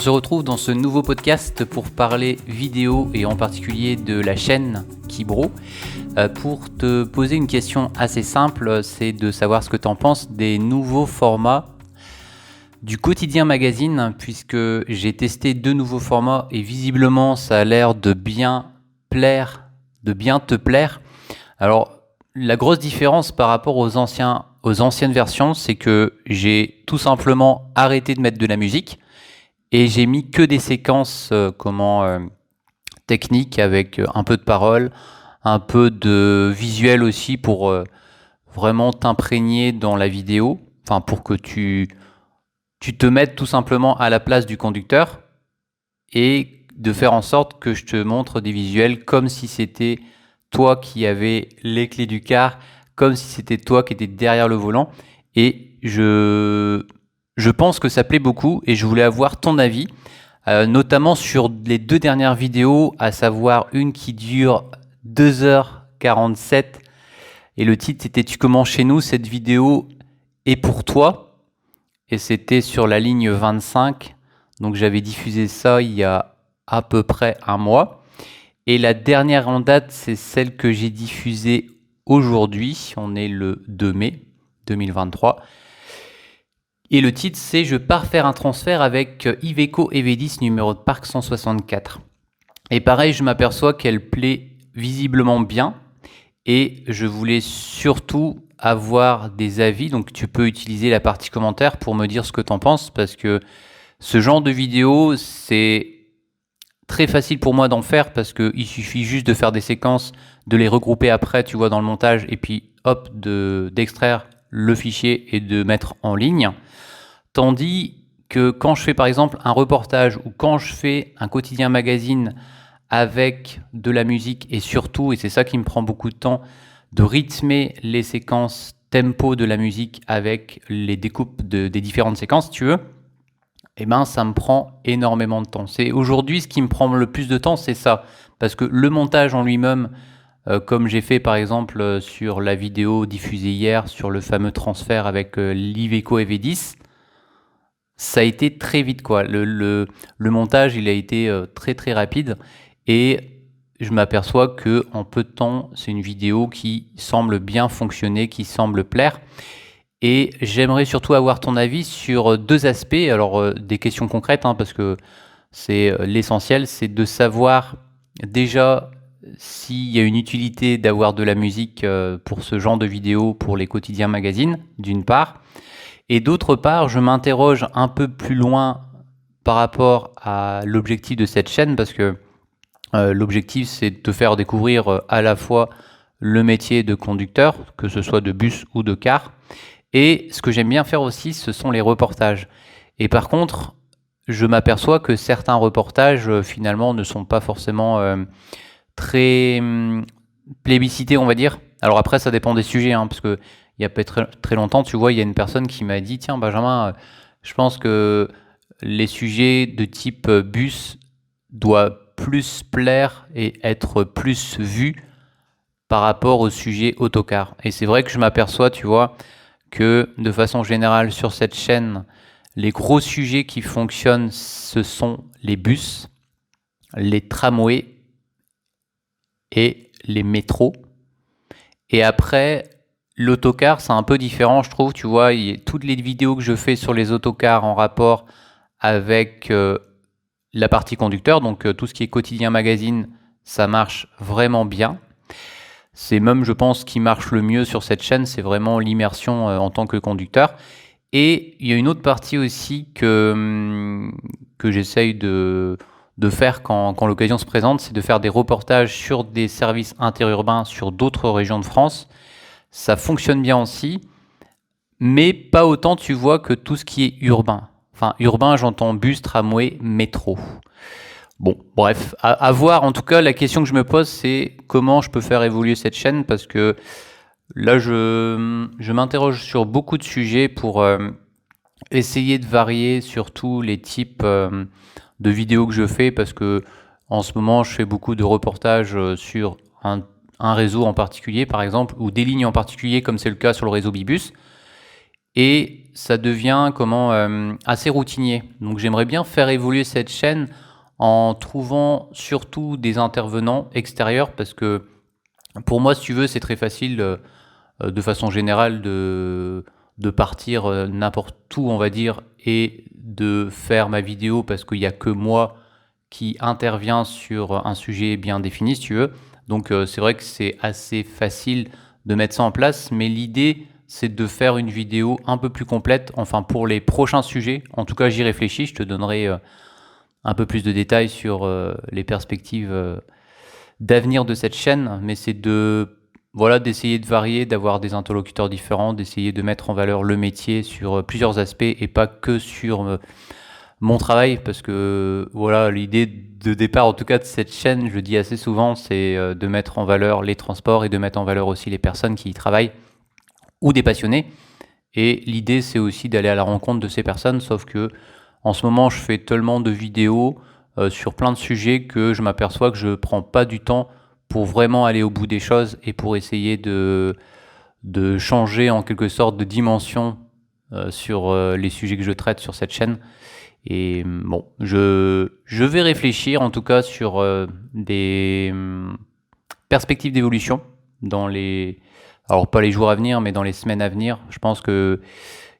se retrouve dans ce nouveau podcast pour parler vidéo et en particulier de la chaîne Kibro. Pour te poser une question assez simple, c'est de savoir ce que tu en penses des nouveaux formats du quotidien magazine, puisque j'ai testé 2 nouveaux formats et visiblement ça a l'air de bien te plaire. Alors la grosse différence par rapport aux anciennes versions, c'est que j'ai tout simplement arrêté de mettre de la musique et j'ai mis que des séquences techniques avec un peu de paroles, un peu de visuel aussi pour vraiment t'imprégner dans la vidéo, enfin pour que tu te mettes tout simplement à la place du conducteur et de faire en sorte que je te montre des visuels comme si c'était toi qui avais les clés du car, comme si c'était toi qui étais derrière le volant. Et je pense que ça plaît beaucoup et je voulais avoir ton avis, notamment sur les 2 dernières vidéos, à savoir une qui dure 2h47 et le titre c'était « Tu commences chez nous, cette vidéo est pour toi ». Et c'était sur la ligne 25, donc j'avais diffusé ça il y a à peu près un mois. Et la dernière en date, c'est celle que j'ai diffusée aujourd'hui, on est le 2 mai 2023. Et le titre c'est « Je pars faire un transfert avec Iveco EV10 numéro de parc 164 ». Et pareil, je m'aperçois qu'elle plaît visiblement bien et je voulais surtout avoir des avis, donc tu peux utiliser la partie commentaire pour me dire ce que tu en penses, parce que ce genre de vidéo, c'est très facile pour moi d'en faire parce qu'il suffit juste de faire des séquences, de les regrouper après, tu vois, dans le montage, et puis hop, d'extraire le fichier et de mettre en ligne. Tandis que quand je fais par exemple un reportage ou quand je fais un quotidien magazine avec de la musique et surtout, et c'est ça qui me prend beaucoup de temps, de rythmer les séquences tempo de la musique avec les découpes des différentes séquences, si tu veux, eh ben ça me prend énormément de temps. C'est aujourd'hui ce qui me prend le plus de temps, c'est ça. Parce que le montage en lui-même, comme j'ai fait par exemple sur la vidéo diffusée hier sur le fameux transfert avec l'Iveco EV10, ça a été très vite, quoi. Le montage, il a été très très rapide et je m'aperçois que en peu de temps, c'est une vidéo qui semble bien fonctionner, qui semble plaire. Et j'aimerais surtout avoir ton avis sur 2 aspects. Alors des questions concrètes, hein, parce que c'est l'essentiel, c'est de savoir déjà s'il y a une utilité d'avoir de la musique pour ce genre de vidéo, pour les quotidiens magazines, d'une part. Et d'autre part, je m'interroge un peu plus loin par rapport à l'objectif de cette chaîne, parce que l'objectif, c'est de te faire découvrir à la fois le métier de conducteur, que ce soit de bus ou de car. Et ce que j'aime bien faire aussi, ce sont les reportages. Et par contre, je m'aperçois que certains reportages, finalement, ne sont pas forcément très plébiscités, on va dire. Alors après, ça dépend des sujets, hein, parce que il y a peut-être très longtemps, tu vois, il y a une personne qui m'a dit « Tiens, Benjamin, je pense que les sujets de type bus doivent plus plaire et être plus vus par rapport au sujet autocar. » Et c'est vrai que je m'aperçois, tu vois, que de façon générale sur cette chaîne, les gros sujets qui fonctionnent, ce sont les bus, les tramways et les métros. Et après, l'autocar, c'est un peu différent, je trouve. Tu vois, toutes les vidéos que je fais sur les autocars en rapport avec la partie conducteur, donc tout ce qui est quotidien magazine, ça marche vraiment bien. C'est même, je pense, qui marche le mieux sur cette chaîne, c'est vraiment l'immersion en tant que conducteur. Et il y a une autre partie aussi que j'essaye de faire quand l'occasion se présente, c'est de faire des reportages sur des services interurbains sur d'autres régions de France. Ça fonctionne bien aussi, mais pas autant, tu vois, que tout ce qui est urbain. Enfin, urbain, j'entends bus, tramway, métro. Bon, bref, à voir. En tout cas, la question que je me pose, c'est comment je peux faire évoluer cette chaîne, parce que là, je m'interroge sur beaucoup de sujets pour essayer de varier surtout les types de vidéos que je fais, parce que en ce moment, je fais beaucoup de reportages sur un réseau en particulier, par exemple, ou des lignes en particulier, comme c'est le cas sur le réseau Bibus. Et ça devient assez routinier. Donc j'aimerais bien faire évoluer cette chaîne en trouvant surtout des intervenants extérieurs parce que pour moi, si tu veux, c'est très facile de façon générale de partir n'importe où, on va dire, et de faire ma vidéo parce qu'il n'y a que moi qui intervient sur un sujet bien défini, si tu veux. Donc c'est vrai que c'est assez facile de mettre ça en place, mais l'idée, c'est de faire une vidéo un peu plus complète, enfin pour les prochains sujets. En tout cas, j'y réfléchis, je te donnerai un peu plus de détails sur les perspectives d'avenir de cette chaîne, mais c'est d'essayer de varier, d'avoir des interlocuteurs différents, d'essayer de mettre en valeur le métier sur plusieurs aspects et pas que sur mon travail, parce que voilà, l'idée de départ, en tout cas de cette chaîne, je le dis assez souvent, c'est de mettre en valeur les transports et de mettre en valeur aussi les personnes qui y travaillent ou des passionnés. Et l'idée, c'est aussi d'aller à la rencontre de ces personnes, sauf que en ce moment, je fais tellement de vidéos sur plein de sujets que je m'aperçois que je prends pas du temps pour vraiment aller au bout des choses et pour essayer de changer en quelque sorte de dimension sur les sujets que je traite sur cette chaîne. Et bon, je vais réfléchir en tout cas sur des perspectives d'évolution alors pas les jours à venir, mais dans les semaines à venir. Je pense que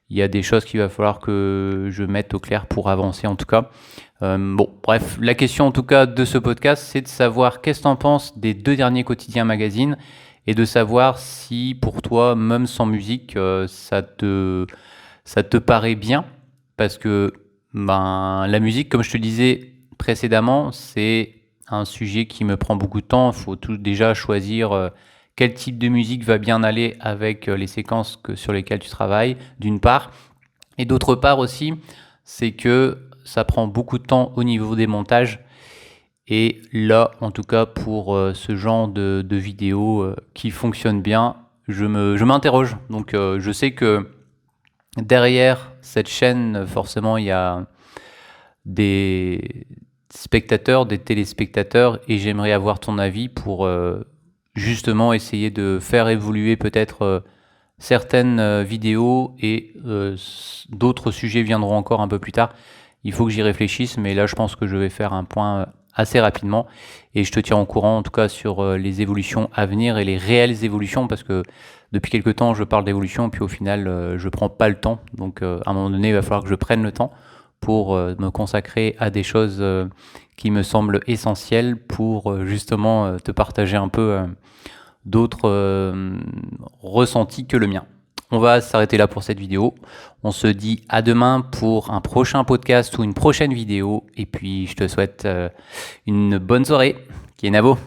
il y a des choses qu'il va falloir que je mette au clair pour avancer en tout cas. Bref, la question en tout cas de ce podcast, c'est de savoir qu'est-ce que tu en penses des 2 derniers quotidiens magazines et de savoir si pour toi, même sans musique, ça te paraît bien. Parce que la musique, comme je te disais précédemment, c'est un sujet qui me prend beaucoup de temps. Il faut déjà choisir quel type de musique va bien aller avec les séquences sur lesquelles tu travailles, d'une part. Et d'autre part aussi, c'est que ça prend beaucoup de temps au niveau des montages. Et là, en tout cas, pour ce genre de vidéo qui fonctionne bien, je m'interroge. Donc, je sais que derrière cette chaîne, forcément, il y a des spectateurs, des téléspectateurs, et j'aimerais avoir ton avis pour justement essayer de faire évoluer peut-être certaines vidéos et d'autres sujets viendront encore un peu plus tard. Il faut que j'y réfléchisse, mais là je pense que je vais faire un point assez rapidement et je te tiens au courant en tout cas sur les évolutions à venir et les réelles évolutions parce que depuis quelques temps je parle d'évolution puis au final je prends pas le temps. Donc à un moment donné il va falloir que je prenne le temps pour me consacrer à des choses qui me semblent essentielles pour justement te partager un peu d'autres ressentis que le mien. On va s'arrêter là pour cette vidéo. On se dit à demain pour un prochain podcast ou une prochaine vidéo. Et puis je te souhaite une bonne soirée. Kienavo.